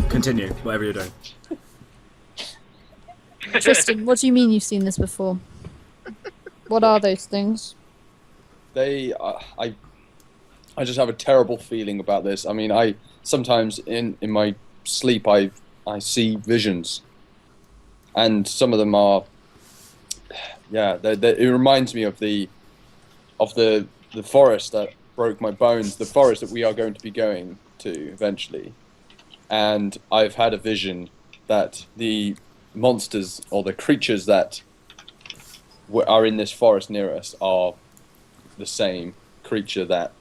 Continue, whatever you're doing. Tristan, what do you mean you've seen this before? What are those things? I just have a terrible feeling about this. I mean, I sometimes in my sleep I see visions, and some of them are, yeah, it reminds me of the forest that broke my bones, the forest that we are going to be going to eventually, and I've had a vision that the monsters or the creatures that are in this forest near us are the same creature that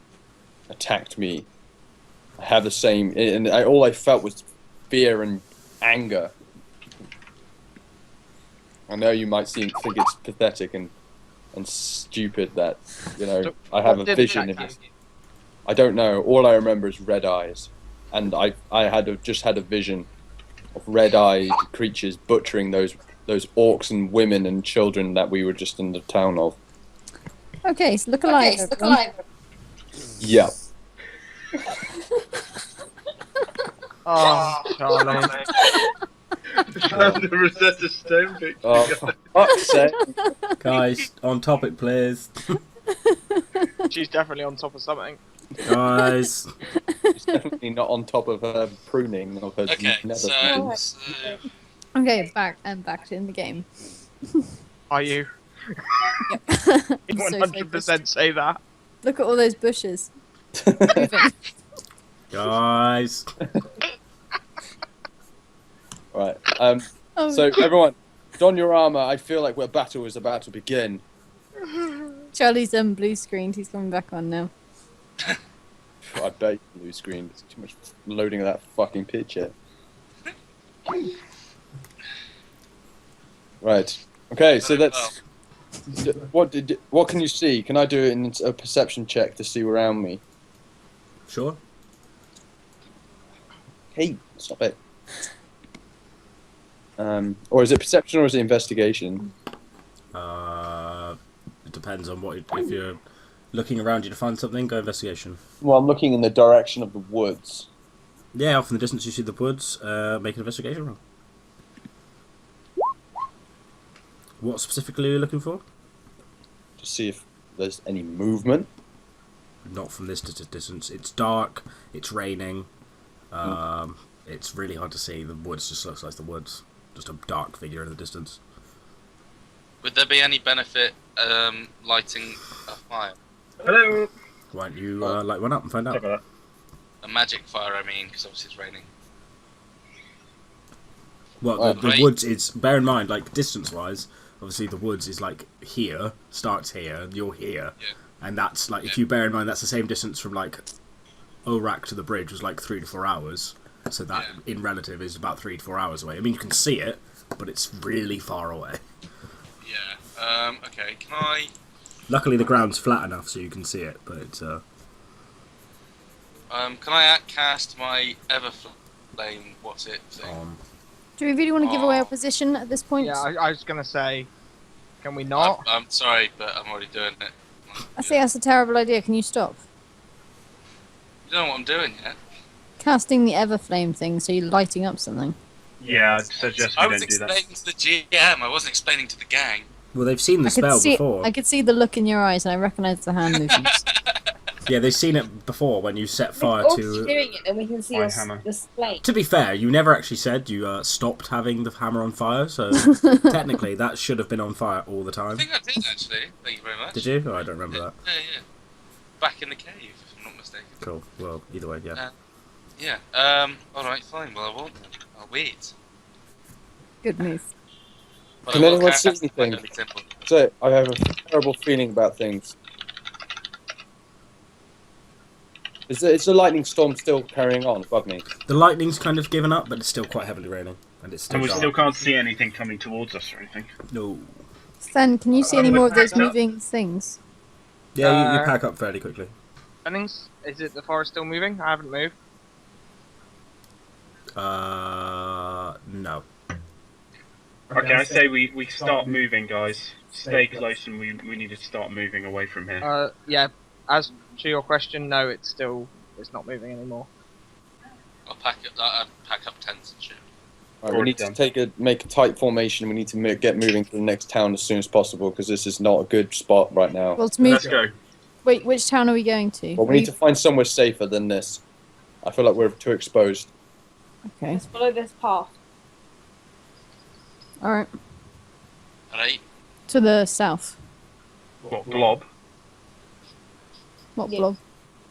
attacked me. I have the same, and all I felt was fear and anger. I know you might think it's pathetic and stupid that, you know, I have a vision of this. I don't know. All I remember is red eyes, and I just had a vision of red-eyed creatures butchering those orcs and women and children that we were just in the town of. Okay, so look alive. Look alive. Yeah. Oh, Charlie. Found the Rosetta Stone picture. Oh, for fuck's sake. Guys, on topic, please. She's definitely on top of something. Guys. She's definitely not on top of her pruning of her Okay, nether. so Okay, back in the game. Are you? Yep. You I'm so 100% say that. Look at all those bushes. Moving. Guys. Right. Oh. So everyone, don your armor. I feel like our battle is about to begin. Charlie's blue screened. He's coming back on now. I bet blue screen. There's too much loading of that fucking picture. Right. Okay. So that's what can you see? Can I do it in a perception check to see around me? Sure. Hey, stop it. Or is it perception or is it investigation? It depends on what. If you're looking around you to find something, go investigation. Well, I'm looking in the direction of the woods. Yeah, off in the distance you see the woods. Make an investigation roll. What specifically are you looking for? To see if there's any movement. Not from this distance. It's dark. It's raining. It's really hard to see. The woods just looks like the woods. Just a dark figure in the distance. would there be any benefit lighting a fire? Hello. Why don't you light one up and find out? A magic fire, I mean, because obviously it's raining. Well, the woods is... Bear in mind, like, distance-wise, obviously the woods is, like, here, starts here, you're here. Yeah. And that's, like, if you bear in mind, that's the same distance from, like, Orak to the bridge was, like, 3 to 4 hours. So that, in relative, is about 3 to 4 hours away. I mean, you can see it, but it's really far away. Yeah. Okay, can I... Luckily, the ground's flat enough so you can see it, but it's, can I cast my Everflame, what's it thing? Do we really want to give away our position at this point? Yeah, I was going to say, can we not? I'm sorry, but I'm already doing it. I think that's a terrible idea. Can you stop? You don't know what I'm doing yet. Casting the Everflame thing, so you're lighting up something. Yeah, I'd suggest I we was don't do that. explaining to the GM, I wasn't explaining to the gang. well, they've seen the spell before. I could see the look in your eyes, and I recognise the hand movements. Yeah, they've seen it before when you set fire We're to... also doing it, and we can see My your hammer. display. To be fair, you never actually said you stopped having the hammer on fire, so technically that should have been on fire all the I time. think I did, actually. Thank you very much. Did you? Oh, I don't remember that. Yeah. Back in the cave, if I'm not mistaken. Cool. Well, either way, yeah. Yeah. Alright, fine. Well, I won't then. I'll wait. Good move. Well, Can I will anyone cast see my anything? Holy Temple. So I have a terrible feeling about things. Is the lightning storm still carrying on above me? The lightning's kind of given up, but it's still quite heavily raining. And it's still And we dark. still can't see anything coming towards us or anything. No. Sven, can you see any more of those moving things? Yeah, you pack up fairly quickly. Jennings, is it the forest still moving? I haven't moved. No. Okay, I say we start moving, guys. Stay close, and we need to start moving away from here. Yeah, as to your question, no, it's not moving anymore. I'd pack pack up tents and shit. Right, we Already need to done. make a tight formation. We need to get moving to the next town as soon as possible because this is not a good spot right now. Well, to move. Let's go. Wait, which town are we going to? Well, we need to find somewhere safer than this. I feel like we're too exposed. Okay. Let's follow this path. All right. Alright. To the south. What, blob? What Yeah. blob?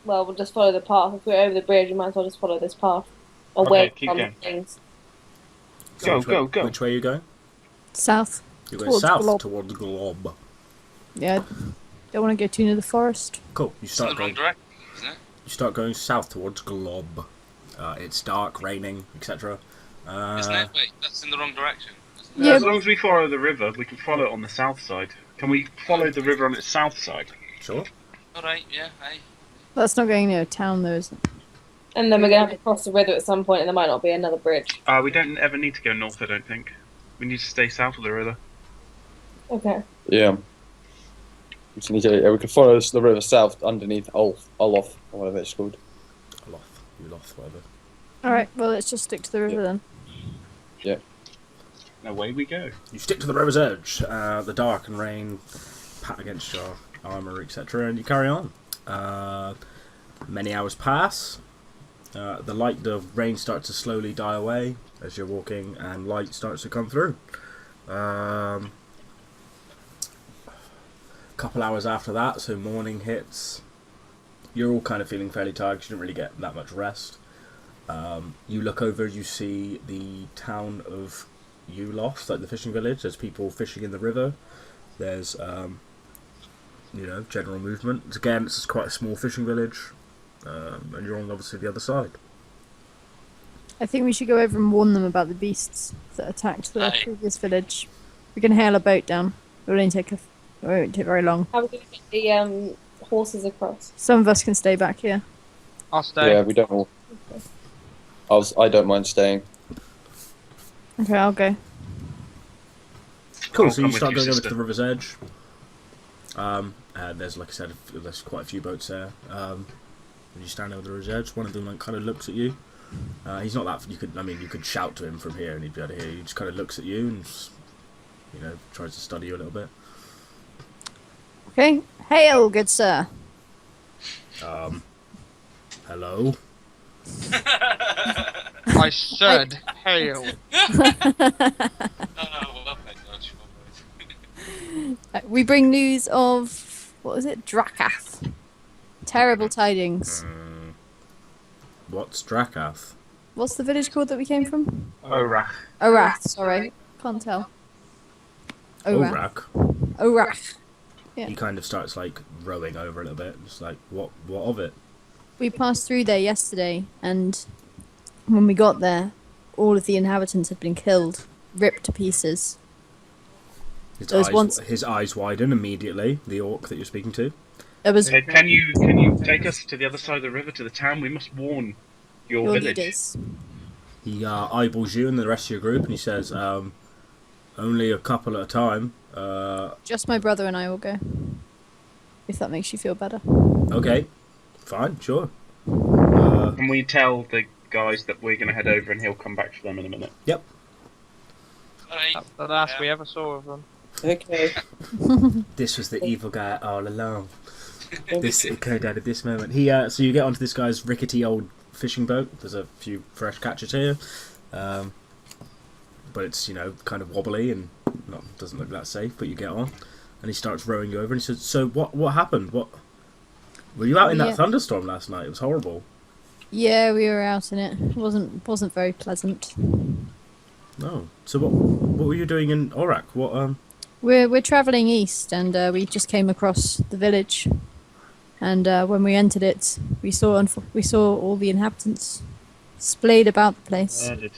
Well, we'll just follow the path. If we're over the bridge, we might as well just follow this path. Away keep from going. things. Go, Which way- go, go. Which way are you going? South. You're going Towards south Glob. towards Glob. Yeah. Don't want to go too near the forest. Cool. You It's in the start wrong going. direction, isn't it? You start going south towards Glob. It's dark, raining, etc. Isn't it? Wait, that's in the wrong direction. Isn't it? Yeah. As long as we follow the river, we can follow it on the south side. Can we follow the river on its south side? Sure. Alright, yeah, hey. That's not going near a town, though, is it? And then we're going to have to cross the river at some point, and there might not be another bridge. We don't ever need to go north, I don't think. We need to stay south of the river. Okay. Yeah. We just need to. We can follow the river south underneath Olaf, or whatever it's called. Uloth, whatever. All right. Well, let's just stick to the river then. And away we go. You stick to the river's edge. The dark and rain pat against your armour, etc., and you carry on. Many hours pass. The light of rain starts to slowly die away as you're walking, and light starts to come through. Couple hours after that, so morning hits. You're all kind of feeling fairly tired because you didn't really get that much rest. You look over, you see the town of Uloth, like the fishing village. There's people fishing in the river. There's, general movement. Again, it's quite a small fishing village, and you're on obviously the other side. I think we should go over and warn them about the beasts that attacked the Aye. previous village. We can hail a boat down. It won't take very long. How are we going to get the horses across? Some of us can stay back here. I'll stay. Yeah, we don't all. I don't mind staying. Okay, I'll go. Cool, I'll so come you with start you, going over sister. to the river's edge. There's, like I said, there's quite a few boats there. When you stand over the river's edge, one of them kind of looks at you. He's not that. You could shout to him from here, and he'd be able to hear you. He just kind of looks at you and, tries to study you a little bit. Okay. Hail, good sir. Hello. I said hail. Oh, well, thank God. We bring news of what was it? Drakath. Terrible tidings. What's Drakath? What's the village called that we came from? Orach. Orath. Sorry, can't tell. Orath. Orak. Orath. Yeah. He kind of starts like rowing over a little bit, just like what of it? We passed through there yesterday, and when we got there, all of the inhabitants had been killed, ripped to pieces. His eyes widen immediately. The orc that you're speaking to. There was Can you take us to the other side of the river to the town? We must warn your your village. leaders. He eyeballs you and the rest of your group, and he says, "Only a couple at a time." Just my brother and I will go. If that makes you feel better. Okay, fine, sure. Can we tell the guys that we're going to head over and he'll come back for them in a minute? Yep. Alright. That's the last we ever saw of them. Okay. This was the evil guy all along. This it came down at this moment. So you get onto this guy's rickety old fishing boat. There's a few fresh catches here, but it's kind of wobbly and doesn't look that safe. But you get on, and he starts rowing you over. And he says, "So what happened? What were you out in Yeah. that thunderstorm last night? It was horrible." Yeah, we were out in it. It wasn't very pleasant. No. So what were you doing in Orak? What We're travelling east, and we just came across the village. And when we entered it, we saw all the inhabitants splayed about the place, Murdered.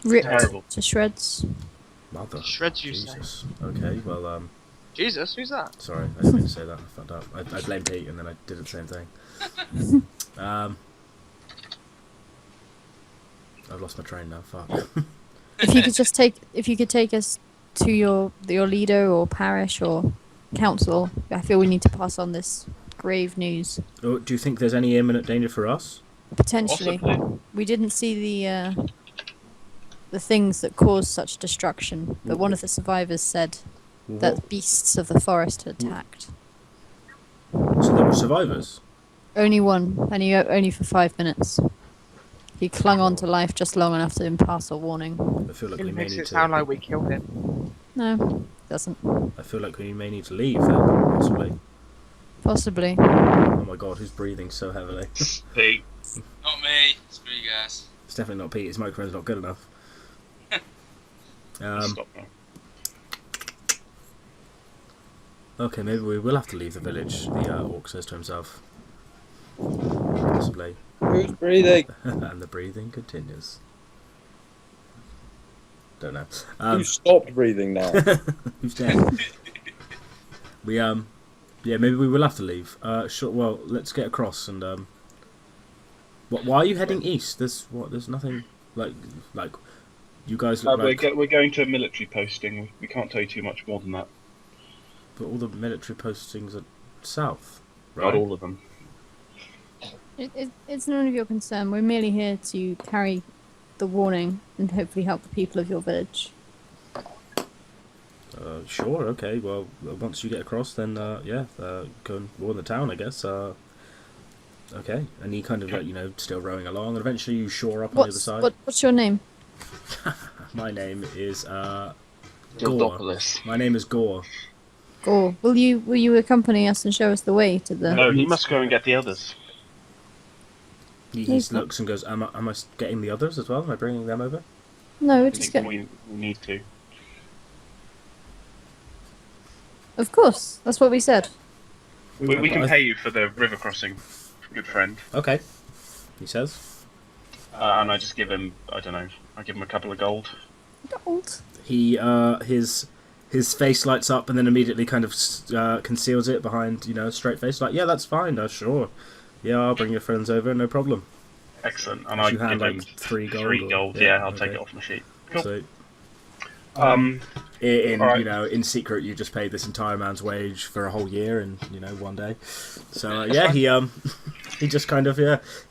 ripped Terrible. to shreds. mother? Shreds, you say? Jesus. Okay. Well, Jesus, who's that? sorry, I didn't mean to say that. I fucked up. I blamed Pete, and then I did the same thing. I've lost my train now. Fuck. If you could take us to your leader or parish or council, I feel we need to pass on this grave news. Oh, do you think there's any imminent danger for us? Potentially, Possibly. we didn't see the things that caused such destruction, but one of the survivors said that beasts of the forest had attacked. So there were survivors. Only one, and only for 5 minutes. He clung on to life just long enough to impass a warning. I feel like we It may makes need it sound to. like we killed him. No, doesn't. I feel like we may need to leave then, possibly. Possibly. Oh my god, who's breathing so heavily? Pete. Not me. Screw you guys. It's definitely not Pete. His microphone's not good enough. Stop now. Okay, maybe we will have to leave the village. The orc says to himself. Possibly. Who's breathing? And the breathing continues. Don't know. Who stopped breathing now? Who's dead? We yeah, maybe we will have to leave. Sure. Well, let's get across and why are you heading east? There's nothing like you guys look like. We're going to a military posting. We can't tell you too much more than that. But all the military postings are south, right? Not all of them. It's none of your concern. We're merely here to carry the warning and hopefully help the people of your village. Sure. Okay. Well, once you get across, then yeah, go and warn the town, I guess. Okay. And he kind of still rowing along, and eventually you shore up on the other side. What's your name? My name is Gore. Dildopolis. My name is Gore. Gore. Will you accompany us and show us the way to the? No, he must go and get the others. He looks and goes, am I getting the others as well? Am I bringing them over? No, we're I just think going. we need to. Of course, that's what we said. We can pay you for the river crossing, good friend. Okay. He says. And I just give him, I don't know, I give him a couple of gold. Gold. He his face lights up and then immediately kind of conceals it behind a straight face. Like, yeah, that's fine. Sure. Yeah, I'll bring your friends over, no problem. Excellent. And I You give hand, him like, 3 gold. 3 or- gold. Yeah, I'll take it off my sheet. Cool. So, Alright. in secret, you just paid this entire man's wage for a whole year in one day. So yeah, he just kind of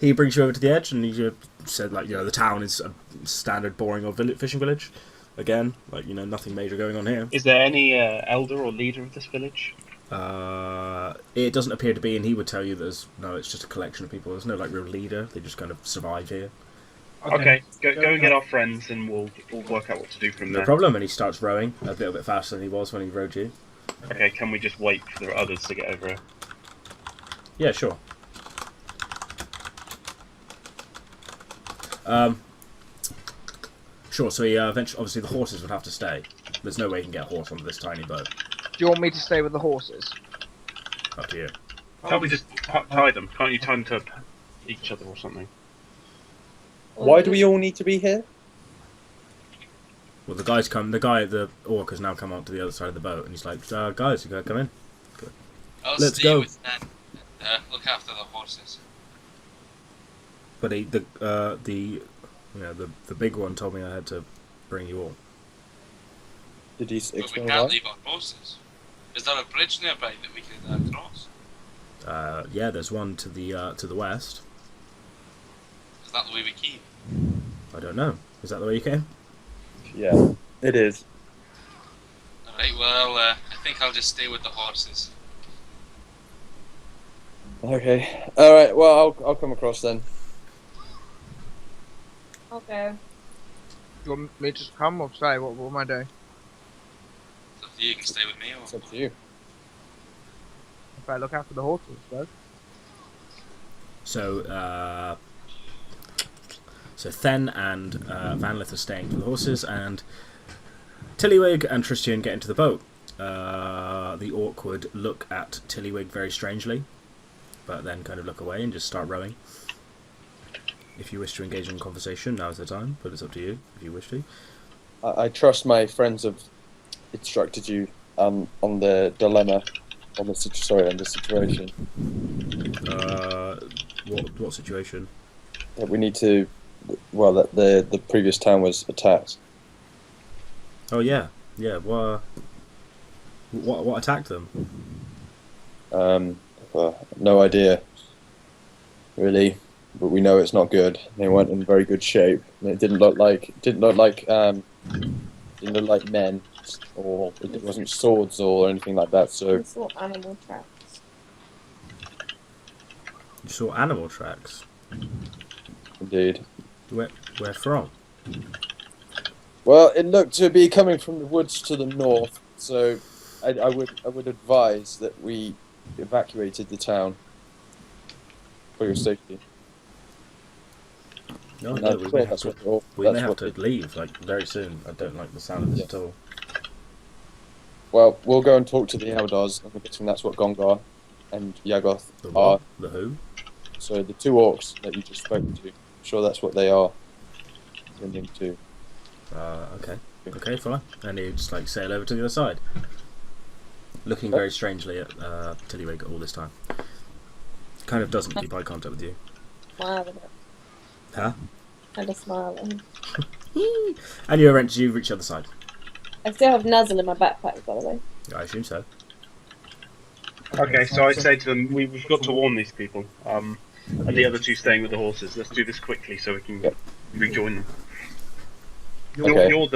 he brings you over to the edge and he said the town is a standard boring old fishing village. Again, nothing major going on here. Is there any elder or leader of this village? It doesn't appear to be, and he would tell you it's just a collection of people. There's no real leader. They just kind of survive here. Okay, go and get our friends, and we'll work out what to do from No there. problem. And he starts rowing a little bit faster than he was when he rowed you. Okay, can we just wait for the others to get over here? Yeah, sure. Sure. So he eventually, obviously, the horses would have to stay. There's no way he can get a horse onto this tiny boat. Do you want me to stay with the horses? Up to you. Can't we just tie them? Can't you tie them to each other or something? Why do we all need to be here? Well, the orc has now come onto the other side of the boat, and he's like, guys, you gotta come in. I'll Let's stay go. with them. Look after the horses. But the big one told me I had to bring you all. Did he But we explain can't why? leave our horses. Is there a bridge nearby that we can cross? Yeah, there's one to the west. Is that the way we keep? I don't know. Is that the way you came? Yeah, it is. Alright, well, I think I'll just stay with the horses. Okay. All right. Well, I'll come across then. Okay. Do you want me to just come or stay? What am I doing? So if you can stay with me It's or... up to you. If I look after the horses, right? So Then and Vanlith are staying for the horses, and Tillywig and Tristian get into the boat. The orc would look at Tillywig very strangely, but then kind of look away and just start rowing. If you wish to engage in conversation, now's the time, but it's up to you if you wish to. I trust my friends have instructed you on the dilemma, on the situation. What situation? That we need to. Well, that the previous town was attacked. Oh yeah. What attacked them? No idea. Really. but we know it's not good. They weren't in very good shape. And it didn't look like men, or it wasn't swords or anything like that. So I saw animal tracks. You saw animal tracks. indeed. Where from? Well, it looked to be coming from the woods to the north, so I would advise that we evacuated the town for your safety. No, And no, that's what- that's what- we that's may have what to they- leave like very soon. I don't like the sound of this Yeah. at all. Well, we'll go and talk to the Eldars. I'm guessing that's what Gongar and Yagoth The are. what? The who? So the two orcs that you just spoke to, I'm sure that's what they are intending to. Okay. Okay, fine. And you just like sail over to the other side, looking very strangely at Tillywig all this time. Kind of doesn't keep eye contact with you. Smile at it. Huh? And a smile at him. And you reach the other side. I still have Nuzzle in my backpack, by the way. I assume so. Okay, so I say to them, we've got to warn these people. And the other two staying with the horses. Let's do this quickly so we can rejoin them. Okay. You're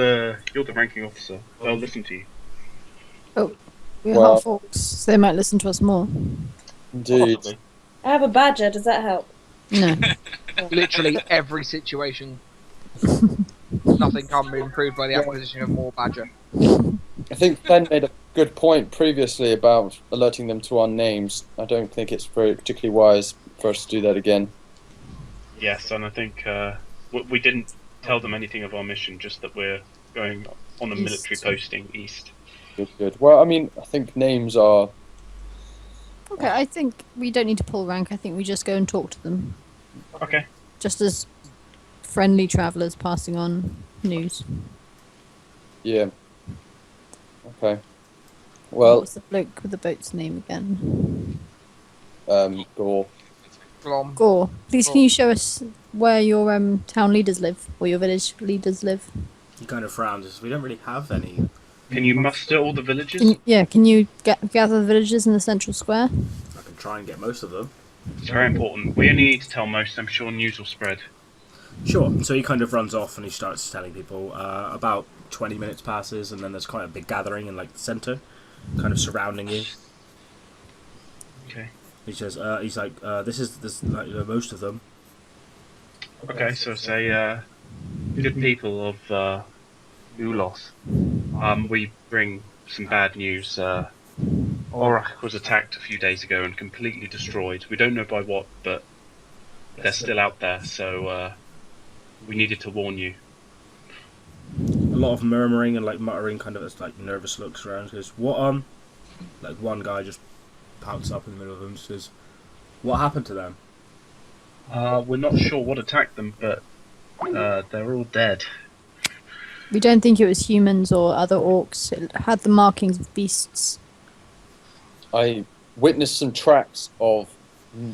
the ranking officer. They'll listen to you. We're Well- half orcs, so they might listen to us more. Indeed. Possibly. I have a badger, does that help? No. Literally every situation. Nothing can be improved by the acquisition of more badger. I think Ben made a good point previously about alerting them to our names. I don't think it's particularly wise for us to do that again. Yes, and I think we didn't tell them anything of our mission, just that we're going on a military East. posting east. Good, good. Well, I mean, I think names are. Okay, I think we don't need to pull rank. I think we just go and talk to them. Okay. Just as friendly travellers passing on news. Yeah. Okay. What Well, was the bloke with the boat's name again? Gore. Glom. Gore. Please, can you show us where your town leaders live, or your village leaders live? He kind of frowns. We don't really have any. Can you muster all the villages? Can you gather the villagers in the central square? I can try and get most of them. It's very important. We only need to tell most. I'm sure news will spread. Sure. So he kind of runs off and he starts telling people. About 20 minutes passes, and then there's quite a big gathering in like the centre, kind of surrounding you. Okay. He says, he's like, this is like most of them. Okay, so say, good people of Ulos. We bring some bad news. Aurak was attacked a few days ago and completely destroyed. We don't know by what, but they're still out there, so we needed to warn you. A lot of murmuring and like muttering, kind of like nervous looks around. Goes, what like one guy just pouts up in the middle of them and says, what happened to them? We're not sure what attacked them, but they're all dead. We don't think it was humans or other orcs. It had the markings of beasts. I witnessed some tracks of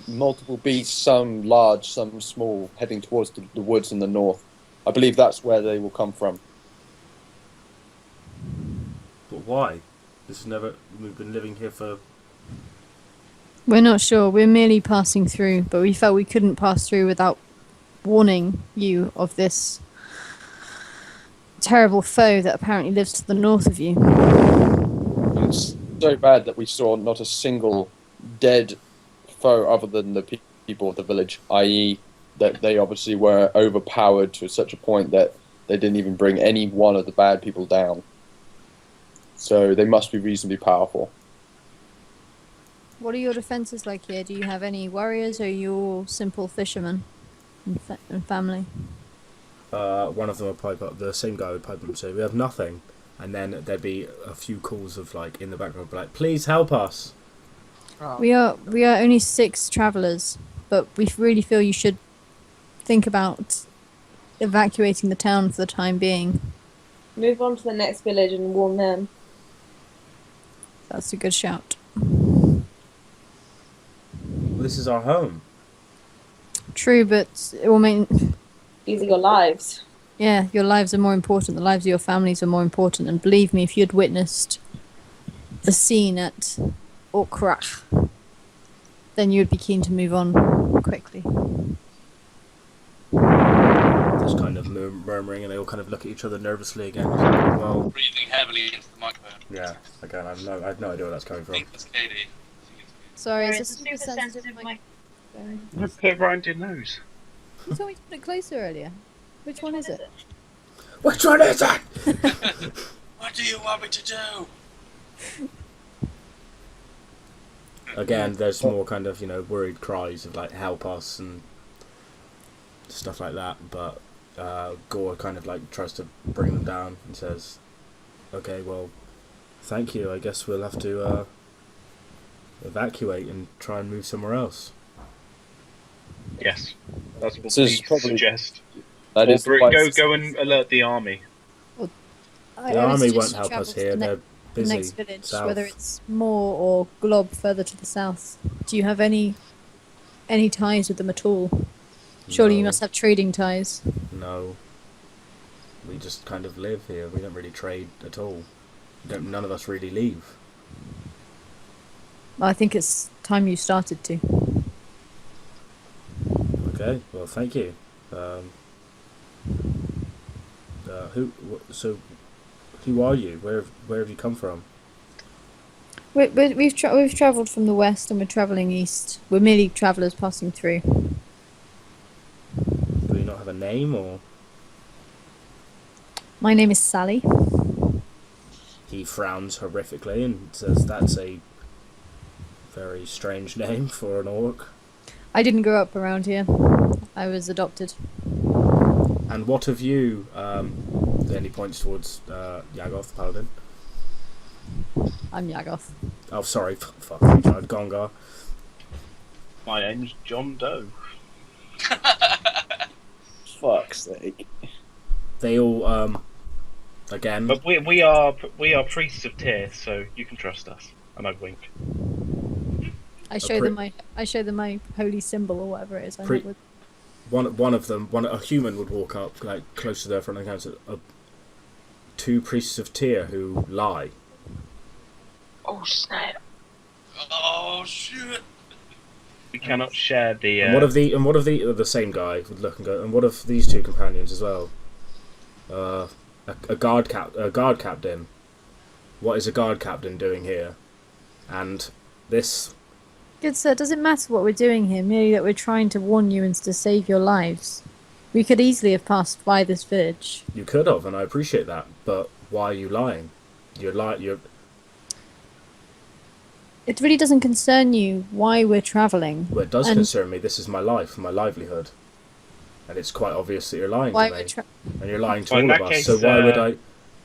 multiple beasts, some large, some small, heading towards the woods in the north. I believe that's where they will come from. But why? We've been living here for. We're not sure. We're merely passing through, but we felt we couldn't pass through without warning you of this terrible foe that apparently lives to the north of you. It's so bad that we saw not a single dead foe other than the people of the village, i.e. that they obviously were overpowered to such a point that they didn't even bring any one of the bad people down. So they must be reasonably powerful. What are your defences like here? Do you have any warriors, or are you all simple fishermen and family? One of them would pipe up. The same guy would pipe up and say, "We have nothing," and then there'd be a few calls of like in the background, like, "Please help us." Oh. We are only 6 travellers, but we really feel you should think about evacuating the town for the time being. Move on to the next village and warn them. That's a good shout. Well, this is our home. True, but it will mean, These are your lives. yeah, your lives are more important. The lives of your families are more important. And believe me, if you had witnessed the scene at Orkrach, then you would be keen to move on quickly. murmuring, and they all kind of look at each other nervously again. Well, Breathing heavily into the microphone. yeah. Again, I have no idea where that's coming I from. think that's Katie. Sorry, it's a super sensitive mic. Put it right in your nose. You told me to put it closer earlier. Which one is it? Which one is it? What do you want me to do? Again, there's more kind of worried cries of like help us and stuff like that. But Gore kind of like tries to bring them down and says, "Okay, well, thank you. I guess we'll have to evacuate and try and move somewhere else." Yes, that's what This we is probably- suggest. That Or is go and alert the army. I The would army suggest won't you help travel us to here. the They're the busy. next village, south. whether it's Moor or Glob further to the south. Do you have any ties with them at all? Surely you No. must have trading ties. No. We just kind of live here. We don't really trade at all. None of us really leave. I think it's time you started to. Okay. Well, thank you. Who are you? Where have you come from? We've travelled from the west and we're travelling east. We're merely travellers passing through. Do you not have a name, or? My name is Sally. He frowns horrifically and says, "That's a very strange name for an orc." I didn't grow up around here. I was adopted. And what of you? Then he points towards Yagoth, the paladin. I'm Yagoth. Oh, sorry, fuck, I tried Gongar. My name's John Doe. Fuck's sake. They all, again. But we are priests of Tyr, so you can trust us. And I wink. I show them my holy symbol or whatever it is. I have with. One of them, a human would walk up like close to their front and counter. Two priests of Tyr who lie. Oh snap! Oh shit! We cannot share the. And what of the same guy would look and go. And what of these two companions as well? A guard captain. What is a guard captain doing here? And this. Good sir, does it matter what we're doing here? Merely that we're trying to warn you and to save your lives. We could easily have passed by this village. You could have, and I appreciate that. But why are you lying? You're. It really doesn't concern you why we're travelling. Well, it does concern me. This is my life, my livelihood, and it's quite obvious that you're lying Why to we're me, tra- and you're lying to Well, in all of that us. case, So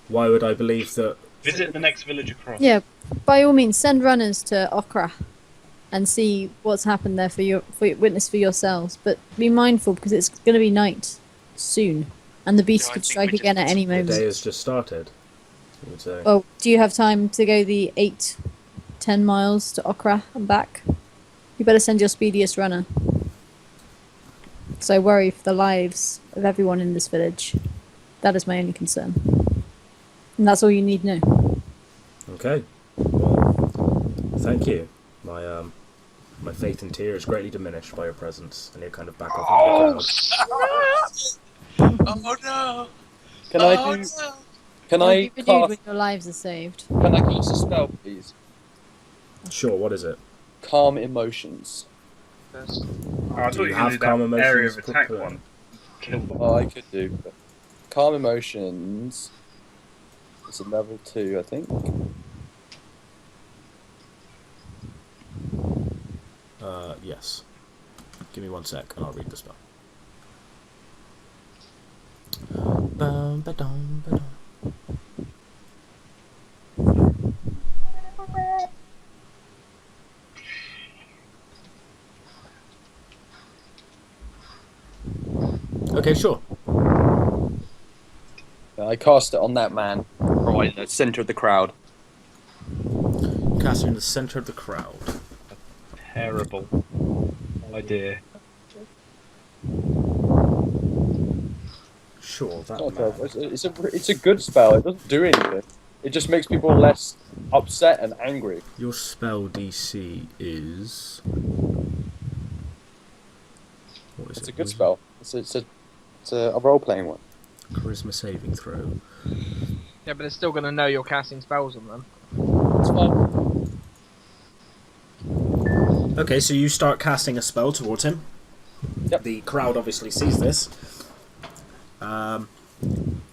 why would I believe that? Visit the next village across. Yeah, by all means, send runners to Okra and see what's happened there for witness for yourselves. But be mindful because it's going to be night soon, and the beast Yeah, I could think strike we again at just- any The moment. day has just started. I would say. Well, do you have time to go the 8-10 miles to Okra and back? You better send your speediest runner. So I worry for the lives of everyone in this village. That is my only concern. And that's all you need to know. Okay. Well, thank you. My faith in Tyr is greatly diminished by your presence, and you kind of back off into the crowd. Oh no! Can oh, I do? No. Can Don't I be renewed when cast? your lives are saved. Can I cast a spell, please? Sure. What is it? Calm emotions. I Do thought you you have did calm that area of emotions attack put- one. Kill them. Oh, I could do. But calm emotions. It's a level 2, I think. Yes. Give me 1 sec, and I'll read the spell. Bum, ba-dum, ba-dum. Okay, sure. I cast it on that man, right in the centre of the crowd. Cast it in the centre of the crowd. Terrible idea. Sure, that Not man. terrible. It's a good spell. It doesn't do anything. It just makes people less upset and angry. Your spell DC is. What is It's it? a good spell. It's a role playing one. Charisma saving throw. Yeah, but it's still going to know you're casting spells on them. It's fine. Okay, so you start casting a spell towards him. Yep. The crowd obviously sees this. And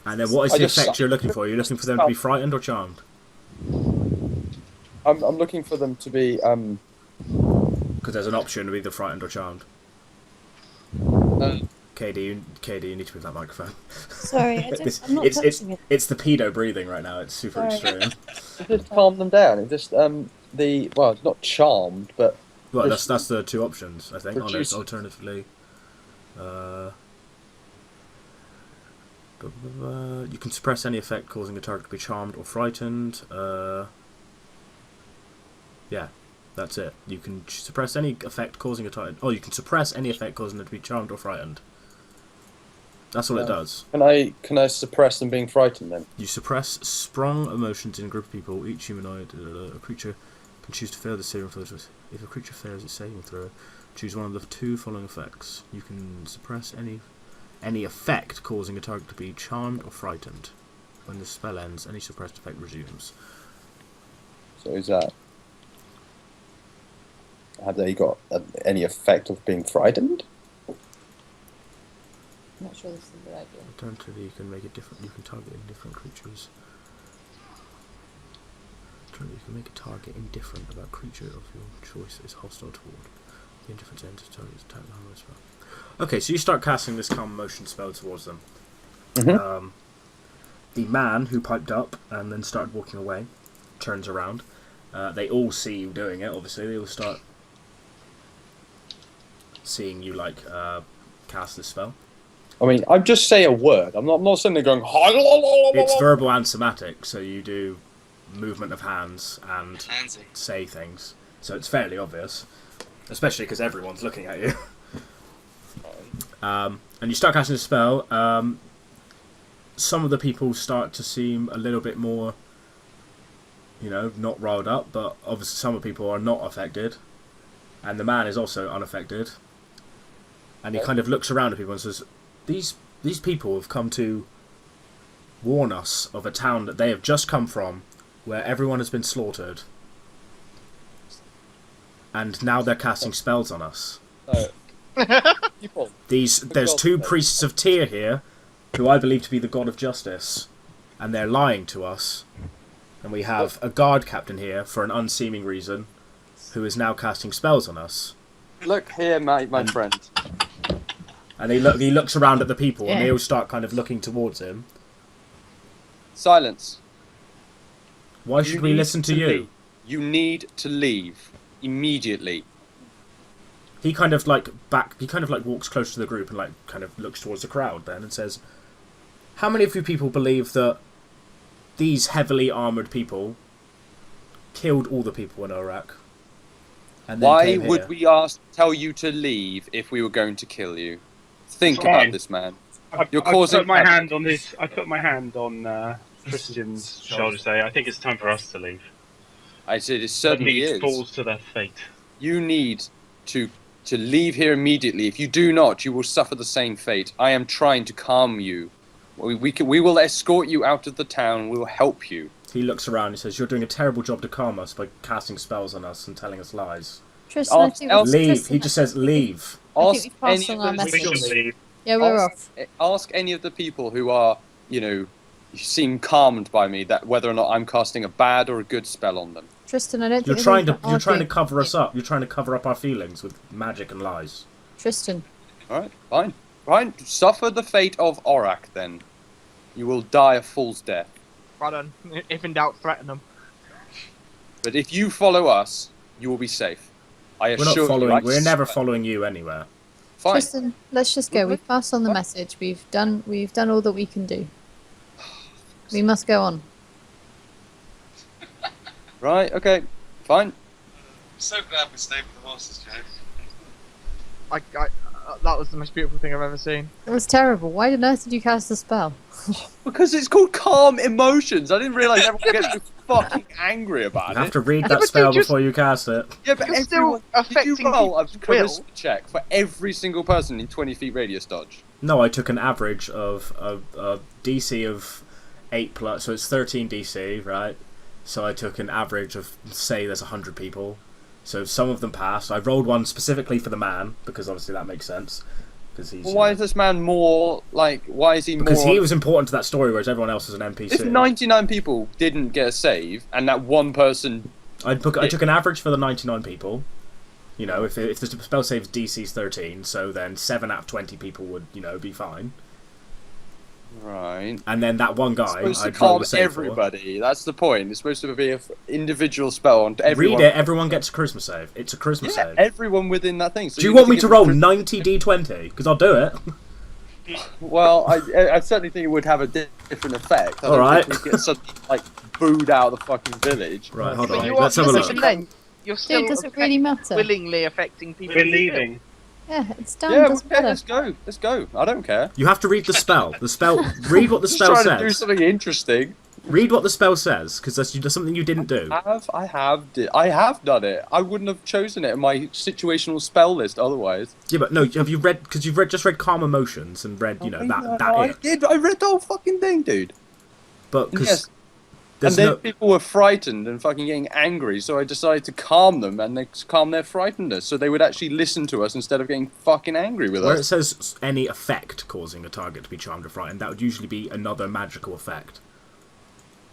then what is I the just effect suck. you're looking for? Are you looking for them to be frightened or charmed? I'm looking for them to be Because there's an option to be either frightened or charmed. uh, KD, you need to move that microphone. Sorry, I'm not it's touching it. it's the pedo breathing right now. It's super Sorry. extreme. just calm them down. It just it's not charmed, but Well, that's the two options I think. Reduce- Alternatively, you can suppress any effect causing a target to be charmed or frightened. Yeah, that's it. You can suppress any effect causing a target. Oh, you can suppress any effect causing it to be charmed or frightened. That's all it does. can I suppress them being frightened then? You suppress sprung emotions in a group of people. Each humanoid, a creature can choose to fail the saving throw. If a creature fails its saving throw, choose one of the two following effects. You can suppress any effect causing a target to be charmed or frightened. When the spell ends, any suppressed effect resumes. So is that? Have they got any effect of being frightened? I'm not sure this is a good idea. Alternatively, you can make it different. You can target indifferent creatures. Alternatively, you can make a target indifferent about creature of your choice is hostile toward. The indifference ends to target's attack armor spell. Okay, so you start casting this calm motion spell towards them. Mhm. The man who piped up and then started walking away turns around. They all see you doing it. Obviously, they all start seeing you cast this spell. I mean, I just say a word. I'm not sitting there going. It's verbal and somatic, so you do movement of hands and Handsy. say things. So it's fairly obvious, especially because everyone's looking at you. And you start casting a spell. Some of the people start to seem a little bit more, not riled up, but obviously some of the people are not affected. And the man is also unaffected. And he kind of looks around at people and says, These people have come to warn us of a town that they have just come from, where everyone has been slaughtered. And now they're casting spells on us. People. There's two priests of Tyr here, who I believe to be the god of justice, and they're lying to us. And we have a guard captain here, for an unseeming reason, who is now casting spells on us. Look here, my friend. And he looks around at the people, and Yeah. they all start kind of looking towards him. Silence. Why should we need listen to you? leave. You need to leave immediately. He kind of walks close to the group and kind of looks towards the crowd then and says, "How many of you people believe that these heavily armored people killed all the people in Iraq?" And then Why came would here? we tell you to leave if we were going to kill you? Think Fine. about this, man. You're causing I put my havoc. hand on this. I put my hand on Christian's shoulder. Say, I think it's time for us to leave. I said it certainly Needs is. falls to their fate. You need to leave here immediately. If you do not, you will suffer the same fate. I am trying to calm you. We will escort you out of the town. We will help you. He looks around and says, "You're doing a terrible job to calm us by casting spells on us and telling us lies. Tristan, I think we've- Leave." Tristan, He just says, "Leave." I think Ask we've passed any on our of those We message. should leave. Yeah, we're ask, off. ask any of the people who are, seem calmed by me that whether or not I'm casting a bad or a good spell on them. Tristan, I don't You're think trying to we you're trying to argue. cover us up. You're trying to cover up our feelings with magic and lies. Tristan, All right, fine. Fine. Suffer the fate of Aurak, then. You will die a fool's death. Well done. If in doubt, threaten them. But if you follow us, you will be safe. I We're assure not following. you. We're never following you anywhere. Fine. Tristan, let's just go. We've passed on the message. We've done all that we can do. We must go on. Right. Okay. Fine. So glad we stayed with the horses, Joe. That was the most beautiful thing I've ever seen. It was terrible. Why on earth did you cast the spell? Because it's called calm emotions. I didn't realise everyone gets so fucking angry about You have it. to read Yeah, that but spell you just- before you cast it. Yeah, but You're still everyone. Did affecting you roll a people's will. charisma check for every single person in 20 feet radius dodge? No, I took an average of a DC of 8 plus, so it's 13 DC, right? So I took an average of, say, there's 100 people. So some of them passed. I rolled one specifically for the man, because obviously that makes sense. Because he's, Well, why is this man more like? Why is he more? because he was important to that story, whereas everyone else was an NPC. If 99 people didn't get a save, and that one person, I took an average for the 99 people. You know, if the spell saves DC's 13, so then 7 out of 20 people would, be fine. right? And then that one guy, It's supposed to I'd roll calm the save for. everybody. That's the point. It's supposed to be an individual spell on everyone. Read it, everyone gets a charisma save. It's a charisma Yeah, save. everyone within that thing. So Do you need want me give to them roll charisma- 90 D20? Because I'll do it. Well, I certainly think it would have a different effect. I don't Alright. think we'd get suddenly, booed out of the fucking village. Right, hold But on. you are, Let's have a even look. then, you're Dude, still does it really matter? willingly affecting people. We're leaving. Yeah, it's done. Yeah, doesn't okay, matter. let's go. Let's go. I don't care. You have to read the spell. The spell. Read what the Just spell trying to do says. something interesting. Read what the spell says, because there's something you didn't do. I have done it. I wouldn't have chosen it in my situational spell list otherwise. Yeah, but no. Have you read? Because you've just read Calm Emotions and read, that I it. did. I read the whole fucking thing, dude. But because Yes. And there's then no. people were frightened and fucking getting angry, so I decided to calm them and calm their frightenedness, so they would actually listen to us instead of getting fucking angry with Where it us. says any effect causing a target to be charmed or frightened, that would usually be another magical effect.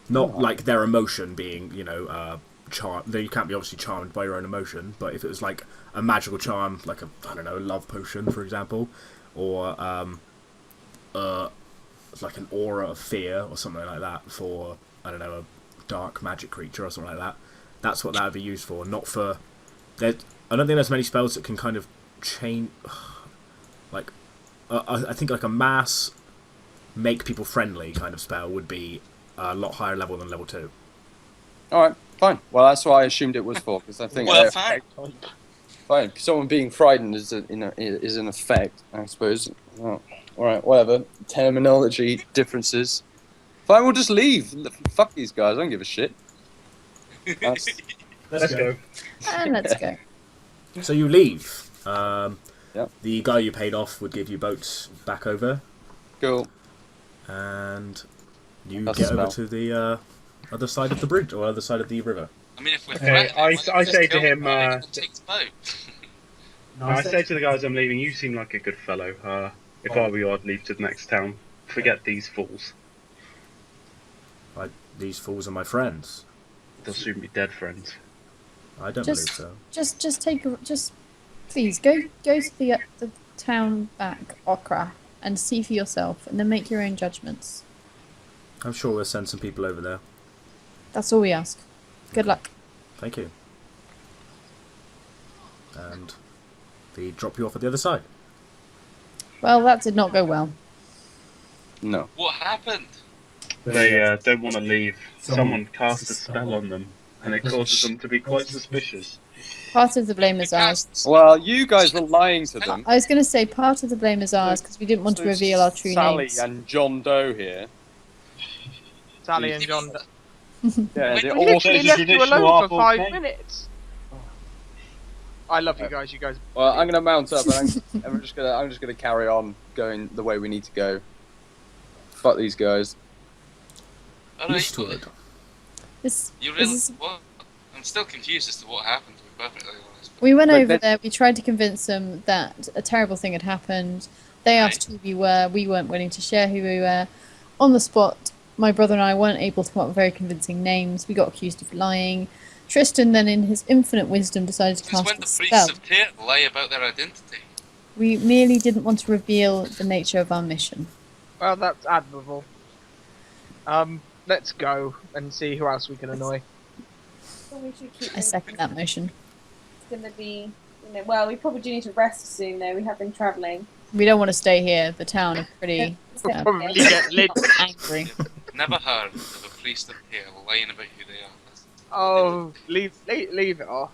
Not like their emotion being, charmed. You can't be obviously charmed by your own emotion, but if it was like a magical charm, like a love potion, for example, or like an aura of fear or something like that for, I don't know, a dark magic creature or something like that. That's what that would be used for, not for. I don't think there's many spells that can kind of change. Like, I think like a mass make people friendly kind of spell would be a lot higher level than level 2. Alright, fine. Well, that's what I assumed it was for, because I think... Well, fine. Fine, someone being frightened is an effect, I suppose. Oh, alright, whatever. Terminology differences. Fine, we'll just leave. Fuck these guys, I don't give a shit. That's- Let's go. And let's go. So you leave. Yep. The guy you paid off would give you boats back over, Cool. and you That's get the over spell. to the other side of the bridge or other side of the river. I mean, if we're Okay, threatened, I why don't we say just to kill him, the guy and take the boat? I say to the guys I'm leaving, you seem like a good fellow. If I were you, I'd leave to the next town. Forget these fools. These fools are my friends. They'll soon be dead friends. I don't Just- believe so. Please go to the town back, Okra, and see for yourself, and then make your own judgments. I'm sure we'll send some people over there. That's all we ask. Good luck. Thank you. And they drop you off at the other side. Well, that did not go well. No. What happened? They don't want to leave. Someone cast a spell on them, and it causes them to be quite suspicious. Part of the blame is ours. Well, you guys were lying to them. I was going to say part of the blame is ours because we didn't want to So reveal our true Sally names. and John Doe here. Sally and John. Yeah, We they're We all... literally Those left you traditional alone for Arthur 5 thing. minutes. I love you guys. You guys. Well, I'm gonna mount up, and I'm just gonna carry on going the way we need to go. Fuck these guys. Alright, Eastward. This, You this really? is- What? I'm still confused as to what happened. To be perfectly honest. we went But over then- there, we tried to convince them that a terrible thing had happened. They asked who we were, we weren't willing to share who we were. On the spot, my brother and I weren't able to come up with very convincing names. We got accused of lying. Tristan then, in his infinite wisdom, decided to Since cast when a the spell. priests of Tyr lie about their identity? We merely didn't want to reveal the nature of our mission. Well, that's admirable. Let's go and see who else we can annoy. Well, we should keep I second that motion. It's going to be, well, we probably do need to rest soon, though. We have been travelling. We don't want to stay here. The town is pretty We'll probably get lit. angry. Never heard of a priest of Tyr lying about who they are. Oh, leave it off.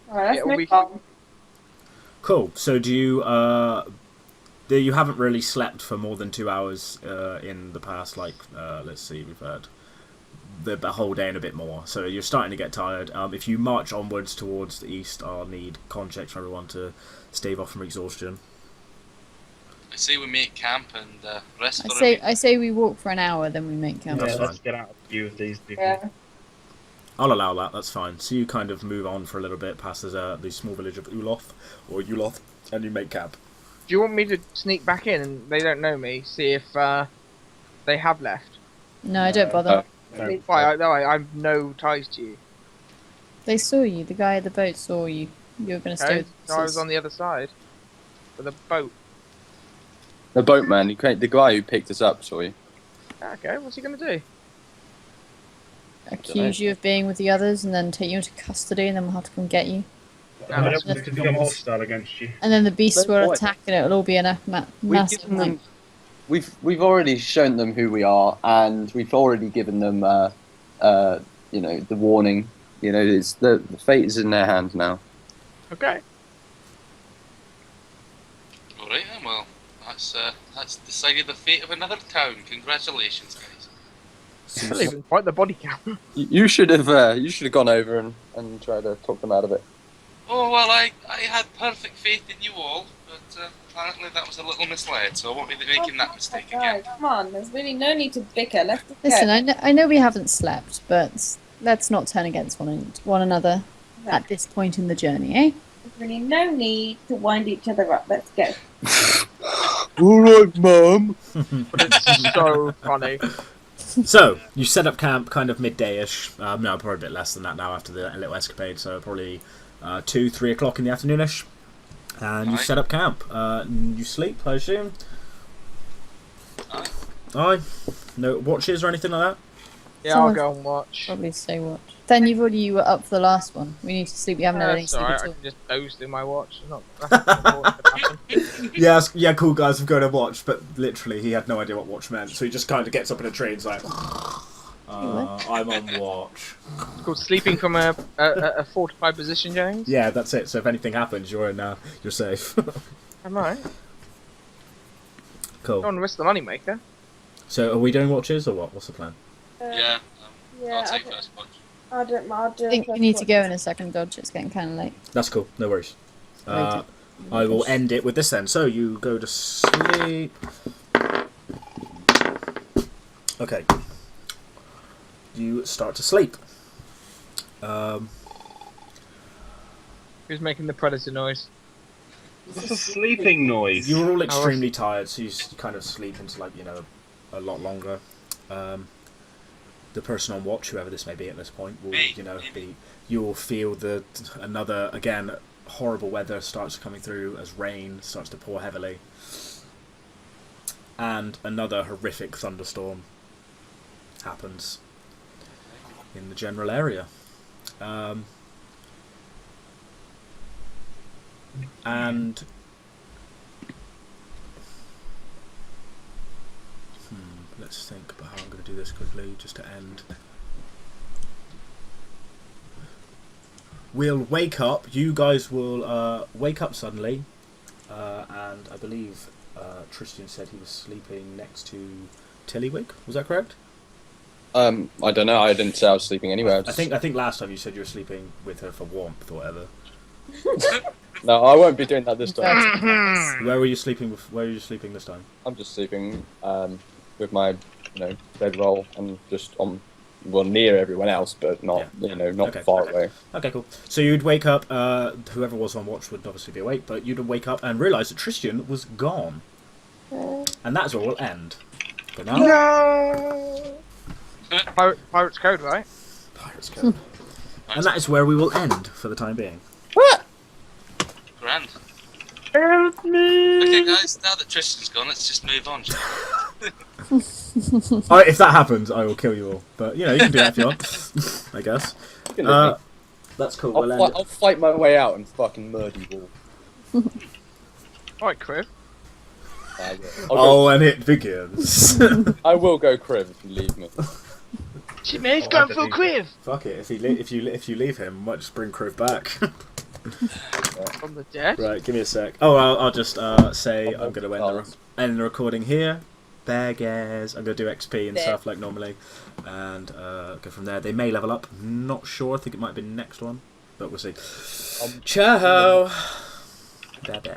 Alright, let's Yeah, move we- on. Cool. So do you? You haven't really slept for more than 2 hours in the past. Like, let's see, we've had the whole day and a bit more. So you're starting to get tired. If you march onwards towards the east, I'll need con checks for everyone to stave off from exhaustion. I say we make camp and rest for a I bit. say we walk for an hour, then we make camp. That's Yeah, let's fine. get out of view of these people. Yeah. I'll allow that. That's fine. So you kind of move on for a little bit past the small village of Uloth, and you make camp. Do you want me to sneak back in and they don't know me? See if they have left. No, I don't bother. No. Why? I have no ties to you. They saw you. The guy at the boat saw you. You were going to stay Okay? with So I was on the other side with a boat. The boatman, the guy who picked us up, saw you. Okay, what's he gonna do? accuse you of being with the others, and then take you into custody, and then we'll have to come get you. I don't want to become hostile against you. And then the beasts Don't will worry. attack, and it'll all be enough massive. given them, we've already shown them who we are, and we've already given them, the warning. It's the fate is in their hands now. Okay. Alright then, well, that's decided the fate of another town. Congratulations, guys. Not even quite the body count. You should have gone over and tried to talk them out of it. Oh, well, I had perfect faith in you all, but apparently that was a little misled, so I won't be making that mistake again. Guys, come on, there's really no need to bicker. Let's just Listen, go. I know we haven't slept, but let's not turn against one another at this point in the journey, eh? There's really no need to wind each other up. Let's go. Alright, Mum. But it's so funny. So, you set up camp kind of midday-ish. No, probably a bit less than that now after the little escapade, so probably 2, 3 o'clock in the afternoonish. And you Aye. set up camp. You sleep, I assume? Aye. Aye. No watches or anything like that? Yeah, Someone- I'll go and watch. Probably say what. Then you were up for the last one. We need to sleep. We haven't had any That's sleep alright, at I all. can just doze through my watch. It's not nothing important could happen. Yeah, cool guys, we've got a watch, but literally he had no idea what watch meant, so he just kind of gets up in a tree and's like, I'm on watch. It's called sleeping from a fortified position, Jennings. Yeah, that's it. So if anything happens, you're safe. Am I? Cool. Don't want to risk the moneymaker. So are we doing watches or what? What's the plan? Yeah, Yeah, I'll take I first watch. I'll do I think we need to go in a second, Dodge. It's getting kind of late. That's cool. No worries. I will end it with this then. So you go to sleep. Okay. You start to sleep. Who's making the predator noise? What's a sleeping noise? You're all extremely tired, so you kind of sleep into a lot longer. The person on watch, whoever this may be at this point, will you'll feel another again horrible weather starts coming through as rain starts to pour heavily, and another horrific thunderstorm happens in the general area. And let's think about how I'm going to do this quickly, just to end. We'll wake up. You guys will wake up suddenly, and I believe Tristan said he was sleeping next to Tillywig. Was that correct? I don't know. I didn't say I was sleeping anywhere. I think last time you said you were sleeping with her for warmth or whatever. No, I won't be doing that this time. Where were you sleeping? Where are you sleeping this time? I'm just sleeping with my bedroll and just near everyone else, but not not Okay. far away. Okay, cool. So you'd wake up. Whoever was on watch would obviously be awake, but you'd wake up and realise that Tristan was gone, and that's where we'll end. For now, No! Pirate's code, right? Pirates Code. And that is where we will end for the time being. Grand. Help me! Okay, guys, now that Tristan's gone, let's just move on, shall we? If that happens, I will kill you all. But you can do that if you want. I guess. That's cool. We'll end it. I'll fight my way out and fucking murder you all. Alright, Crib. And it begins. I will go crib if you leave me. Shit, man, he's Oh, going I full believe Crib! Fuck it. If you leave him, I might just bring Kriv back. From the dead. Right, give me a sec. Oh, I'll just say I'm going to end the recording here. Bears. I'm going to do XP and There. stuff like normally, and go from there. They may level up. I'm not sure. I think it might be next one, but we'll see. Ciao. Bear.